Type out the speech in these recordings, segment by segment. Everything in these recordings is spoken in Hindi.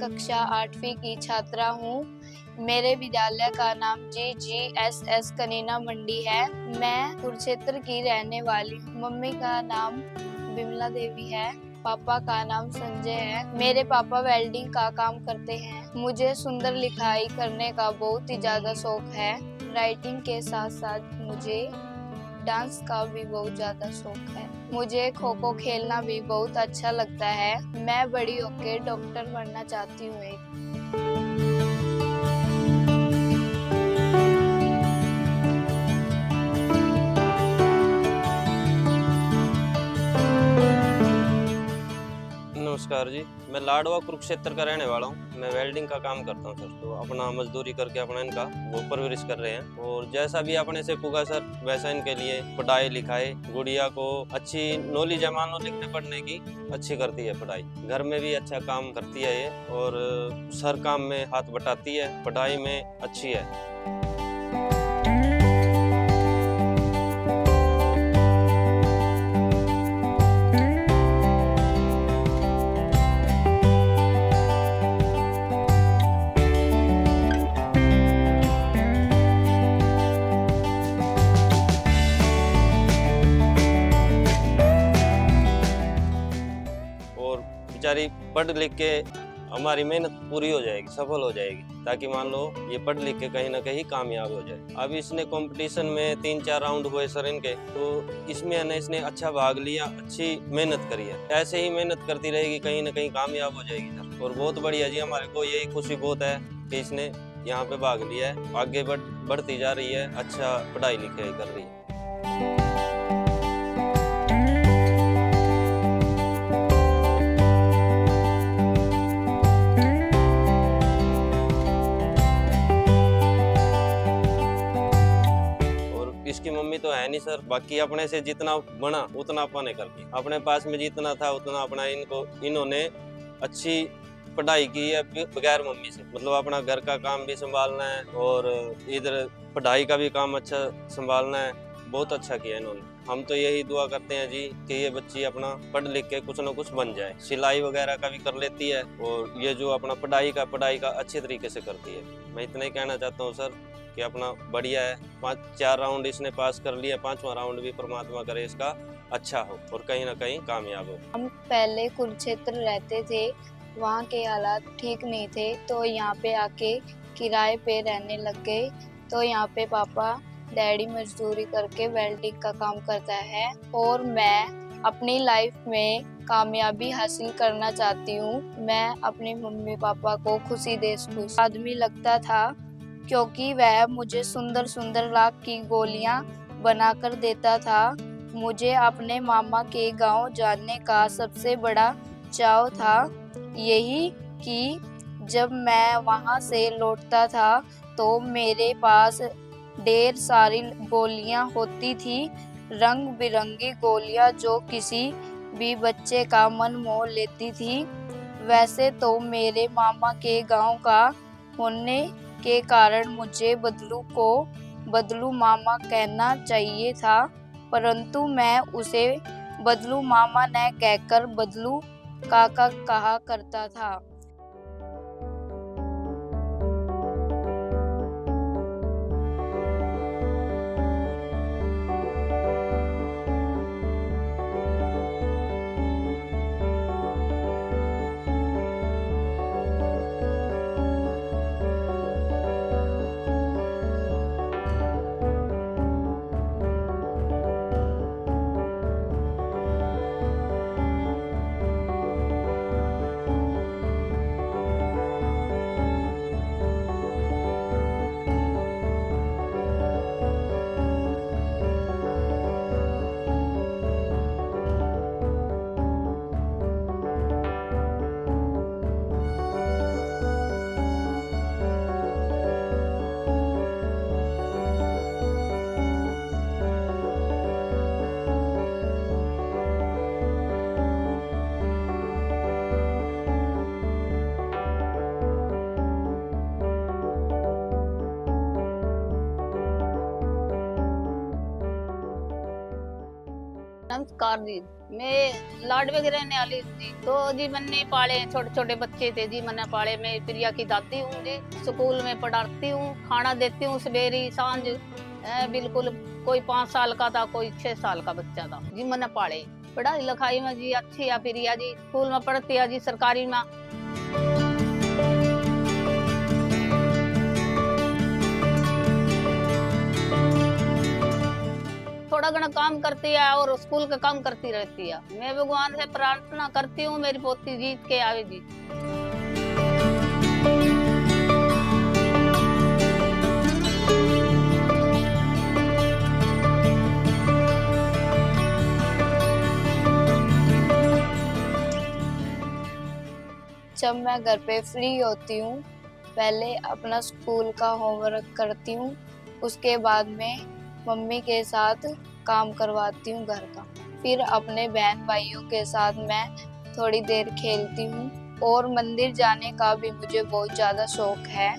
कक्षा 8वीं की छात्रा हूँ। मेरे विद्यालय का नाम GGSS कनीना मंडी है। मैं कुरुक्षेत्र की रहने वाली हूँ। मम्मी का नाम विमला देवी है। पापा का नाम संजय है। मेरे पापा वेल्डिंग का काम करते हैं। मुझे सुंदर लिखाई करने का बहुत ही ज्यादा शौक है। राइटिंग के साथ साथ मुझे डांस का भी बहुत ज्यादा शौक है। मुझे खो खो खेलना भी बहुत अच्छा लगता है। मैं बड़ी होकर डॉक्टर बनना चाहती हूँ एक। नमस्कार जी, मैं लाडवा कुरुक्षेत्र का रहने वाला हूँ। मैं वेल्डिंग का काम करता हूँ सर, तो अपना मजदूरी करके अपना इनका वो परवरिश कर रहे हैं। और जैसा भी अपने से पुगा सर वैसा इनके लिए पढ़ाई लिखाई, गुड़िया को अच्छी नॉलेज है, मानो लिखने पढ़ने की अच्छी करती है पढ़ाई। घर में भी अच्छा काम करती है ये, और सर काम में हाथ बटाती है, पढ़ाई में अच्छी है। और बेचारी पढ़ लिख के हमारी मेहनत पूरी हो जाएगी, सफल हो जाएगी, ताकि मान लो ये पढ़ लिख के कहीं ना कहीं कामयाब हो जाए। अब इसने कंपटीशन में 3-4 राउंड हुए सर इनके, तो इसमें है ना इसने अच्छा भाग लिया, अच्छी मेहनत करी है। ऐसे ही मेहनत करती रहेगी, कहीं ना कहीं कामयाब हो जाएगी सर। और बहुत बढ़िया जी, हमारे को यही खुशी बहुत है कि इसने यहाँ पे भाग लिया है, आगे बढ़ती जा रही है, अच्छा पढ़ाई लिखाई कर रही है। इसकी मम्मी तो है नहीं सर, बाकी अपने से जितना बना उतना अपने कर दिया। अपने पास में जितना था उतना अपना इन्होंने अच्छी पढ़ाई की है बगैर मम्मी से। मतलब अपना घर का काम भी संभालना है और इधर पढ़ाई का भी काम अच्छा संभालना है। बहुत अच्छा किया इन्होंने। हम तो यही दुआ करते हैं जी कि ये बच्ची अपना पढ़ लिख के कुछ न कुछ बन जाए। सिलाई वगैरह का भी कर लेती है, और ये जो अपना पढ़ाई का अच्छे तरीके से करती है। मैं इतना ही कहना चाहता हूँ सर कि अपना बढ़िया है। 4 राउंड इसने पास कर लिया, 5वां राउंड भी परमात्मा करे इसका अच्छा हो और कहीं ना कहीं कामयाब हो। हम पहले कुरुक्षेत्र रहते थे, वहाँ के हालात ठीक नहीं थे, तो यहाँ पे आके किराए पे रहने लग गए। तो यहाँ पे पापा डैडी मजदूरी करके वेल्डिंग का काम करता है, और मैं अपनी लाइफ में कामयाबी हासिल करना चाहती हूँ। मैं अपने मम्मी पापा को खुशी दे सकूँ। आदमी लगता था क्योंकि वह मुझे सुंदर सुंदर लाख की गोलियां बनाकर देता था। मुझे अपने मामा के गांव जाने का सबसे बड़ा चाव था यही कि जब मैं वहां से लौटता था तो मेरे पास ढेर सारी गोलियां होती थी, रंग बिरंगी गोलियां जो किसी भी बच्चे का मन मोह लेती थी। वैसे तो मेरे मामा के गांव का होने के कारण मुझे बदलू मामा कहना चाहिए था, परंतु मैं उसे बदलू मामा न कहकर बदलू काका कहा करता था। नमस्कार जी, मैं लाडवे की रहने वाली हूँ जी। तो जी मैंने पाले छोटे छोटे बच्चे थे जी, मैंने पाले। मैं प्रिया की दादी हूँ जी, स्कूल में पढ़ाती हूँ, खाना देती हूँ सवेरे सांझ। बिल्कुल कोई 5 साल का था, कोई 6 साल का बच्चा था जी, मैंने पाले। पढ़ाई लिखाई में जी अच्छी है प्रिया जी, स्कूल में पढ़ती है जी, सरकारी में। थोड़ा घना काम करती है और स्कूल का काम करती रहती है। मैं भगवान से प्रार्थना करती हूँ मेरी पोती जीत के आवे जी। जब मैं घर पे फ्री होती हूँ, पहले अपना स्कूल का होमवर्क करती हूँ, उसके बाद में मम्मी के साथ काम करवाती हूँ घर का। फिर अपने बहन भाइयों के साथ मैं थोड़ी देर खेलती हूँ और मंदिर जाने का भी मुझे बहुत ज़्यादा शौक है।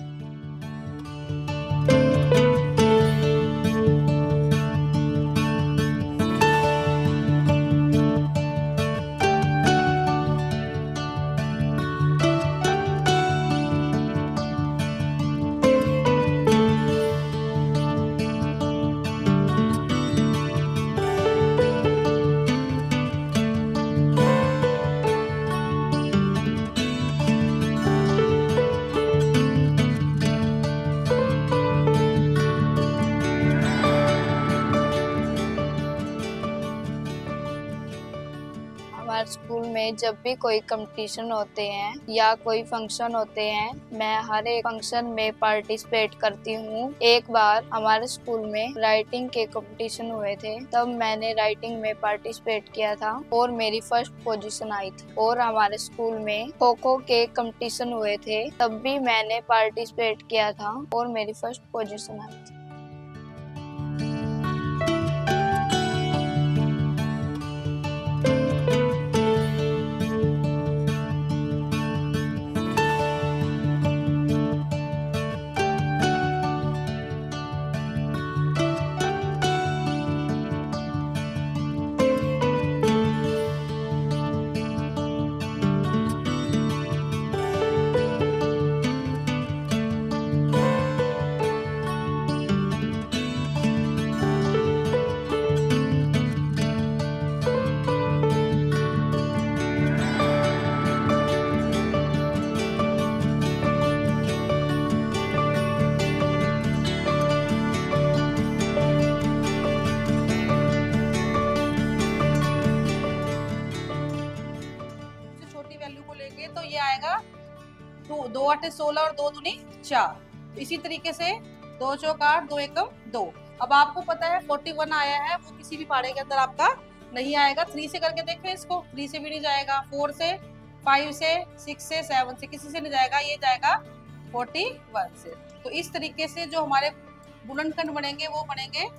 हमारे स्कूल में जब भी कोई कंपटीशन होते हैं या कोई फंक्शन होते हैं, मैं हर एक फंक्शन में पार्टिसिपेट करती हूँ। एक बार हमारे स्कूल में राइटिंग के कंपटीशन हुए थे, तब मैंने राइटिंग में पार्टिसिपेट किया था और मेरी फर्स्ट पोजीशन आई थी। और हमारे स्कूल में खो खो के कंपटीशन हुए थे, तब भी मैंने पार्टिसिपेट किया था और मेरी फर्स्ट पोजीशन आई थी। छोटी वैल्यू को लेंगे तो ये आएगा 2 8 16 और 2 दूनी 4। तो इसी तरीके से 2 चौक 8, 2 एकम 2। अब आपको पता है 41 आया है, वो किसी भी पारे के अंदर आपका नहीं आएगा। 3 से करके देखें इसको, 3 से भी नहीं जाएगा, 4 से, 5 से, 6 से, 7 से, किसी से नहीं जाएगा। ये जाएगा 41 से। तो इस तरीके से जो हमारे गुणनखंड बनेंगे वो बनेंगे,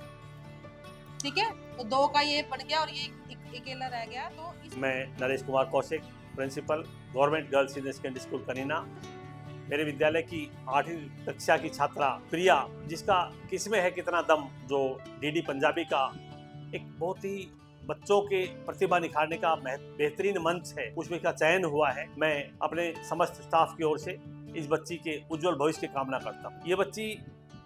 ठीक है। तो 2 का ये बन गया और ये अकेला रह गया। तो मैं Naresh Kumar Kaushik, principal government girls senior secondary school Kanina. मेरे विद्यालय की 8वीं कक्षा की छात्रा प्रिया, जिसका किसमें है कितना दम, जो डीडी पंजाबी का एक बहुत ही बच्चों के प्रतिभा निखारने का बेहतरीन मंच है, उसमें का चयन हुआ है। मैं अपने समस्त स्टाफ की ओर से इस बच्ची के उज्जवल भविष्य की कामना करता हूँ। ये बच्ची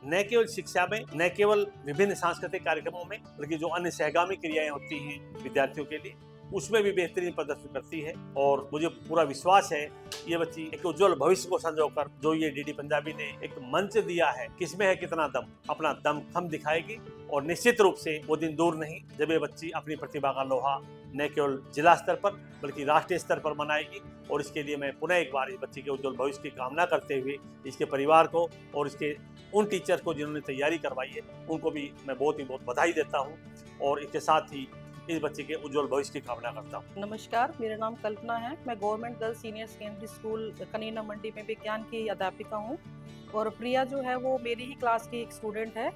न केवल शिक्षा में, न केवल विभिन्न सांस्कृतिक कार्यक्रमों में, बल्कि जो अन्य सहगामी क्रियाएं होती हैं विद्यार्थियों के लिए, उसमें भी बेहतरीन प्रदर्शन करती है। और मुझे पूरा विश्वास है ये बच्ची एक उज्जवल भविष्य को संजोकर जो ये डीडी पंजाबी ने एक मंच दिया है, किसमें है कितना दम, अपना दम खम दिखाएगी। और निश्चित रूप से वो दिन दूर नहीं जब ये बच्ची अपनी प्रतिभा का लोहा न केवल जिला स्तर पर बल्कि राष्ट्रीय स्तर पर मनाएगी। और इसके लिए मैं पुनः एक बार इस बच्ची के उज्जवल भविष्य की कामना करते हुए इसके परिवार को और इसके उन टीचर को जिन्होंने तैयारी करवाई है, उनको भी मैं बहुत ही बहुत बधाई देता हूँ और इसके साथ ही इस बच्चे के उज्जवल भविष्य की कामना करता हूँ। नमस्कार, मेरा नाम कल्पना है। मैं government girls senior secondary school Kanina Mandi में विज्ञान की अध्यापिका हूँ। और प्रिया जो है वो मेरी ही क्लास की एक स्टूडेंट है।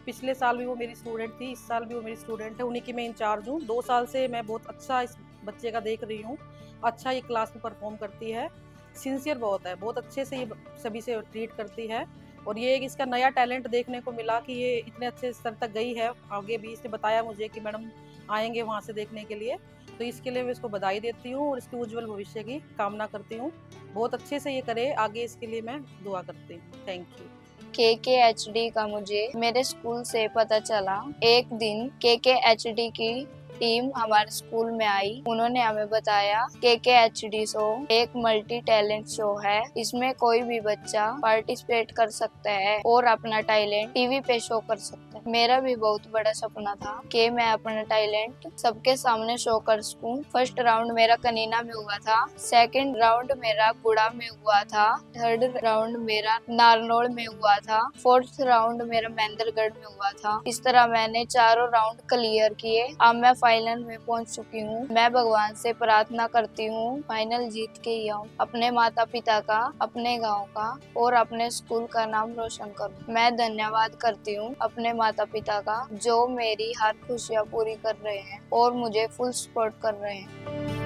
पिछले साल भी वो मेरी स्टूडेंट थी, इस साल भी वो मेरी स्टूडेंट है। उन्हीं की मैं इंचार्ज हूँ। 2 साल से मैं बहुत अच्छा इस बच्चे का देख रही हूँ। अच्छा ये क्लास में परफॉर्म करती है, सिंसियर बहुत है, बहुत अच्छे से ये सभी से ट्रीट करती है। और ये एक इसका नया टैलेंट देखने को मिला कि ये इतने अच्छे स्तर तक गई है। आगे भी इसने बताया मुझे कि मैडम आएंगे वहाँ से देखने के लिए, तो इसके लिए मैं इसको बधाई देती हूँ और इसके उज्जवल भविष्य की कामना करती हूँ। बहुत अच्छे से ये करे आगे, इसके लिए मैं दुआ करती हूँ। Thank you. KKHD का मुझे मेरे स्कूल से पता चला। एक दिन KKHD की टीम हमारे स्कूल में आई। उन्होंने हमें बताया KKHD शो एक मल्टी टैलेंट शो है। इसमें कोई भी बच्चा पार्टिसिपेट कर सकता है और अपना टैलेंट टीवी पे शो कर सकता है। मेरा भी बहुत बड़ा सपना था कि मैं अपना टैलेंट सबके सामने शो कर सकूं। फर्स्ट राउंड मेरा कनीना में हुआ था, सेकंड राउंड मेरा गुड़ा में हुआ था, थर्ड राउंड मेरा नारनौल में हुआ था, फोर्थ राउंड मेरा महेंद्रगढ़ में हुआ था। इस तरह मैंने चारों राउंड क्लियर किए। अब मैं फाइनल में पहुंच चुकी हूँ। मैं भगवान से प्रार्थना करती हूँ फाइनल जीत के ही आऊँ, अपने माता पिता का, अपने गांव का और अपने स्कूल का नाम रोशन करूँ। मैं धन्यवाद करती हूँ अपने माता पिता का, जो मेरी हर खुशियाँ पूरी कर रहे हैं और मुझे फुल सपोर्ट कर रहे हैं।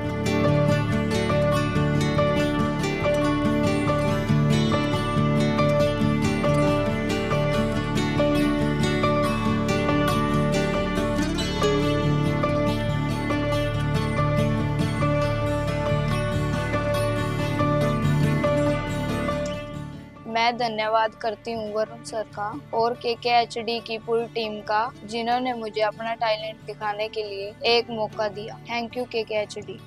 मैं धन्यवाद करती हूँ वरुण सर का और KKHD की पूरी टीम का, जिन्होंने मुझे अपना टैलेंट दिखाने के लिए एक मौका दिया। Thank you KKHD।